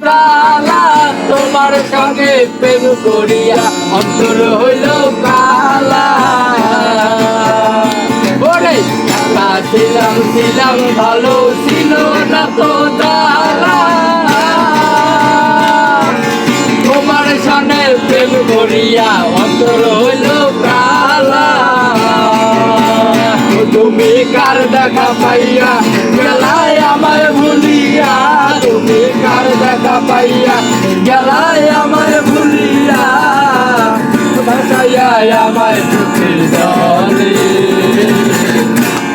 তালা, তোমার সঙ্গে প্রেম করিয়া অন্তর হইল কালা। ওরে একা ছিলাম ছিলাম ভালো ছিল না তো তালা, তোমার সঙ্গে প্রেম করিয়া অন্তর হইল কালা। তুমি কার দেখা পাইয়া গেলায় আমায় ভুলিয়া, তুমি কার দেখা পাইয়া গেলায় আমায় ভুলিয়া, ভাসাইয়া আমায় চোখের জলে,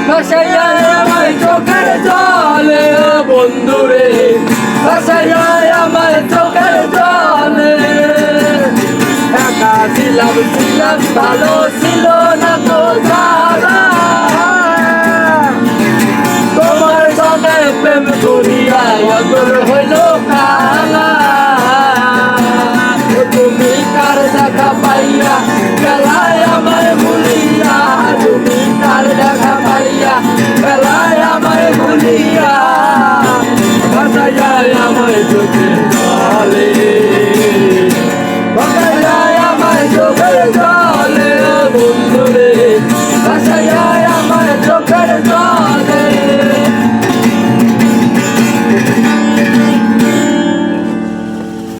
ভাসাইয়া আমায় চোখের জলে বন্ধুরে, ভাসাইয়া আমায় চোখের জলে। একা ছিলাম ছিলাম ভালো ছিল না তো তালা, তোমার সঙ্গে প্রেম করিয়া অন্তর হইল কালা। তুমি কার দেখা পাইয়া গেলায় আমায় ভুলিয়া, তুমি কার দেখা পাইয়া গেলায় আমায় ভুলিয়া, ভাসাইয়া আমায় চোখের জলে।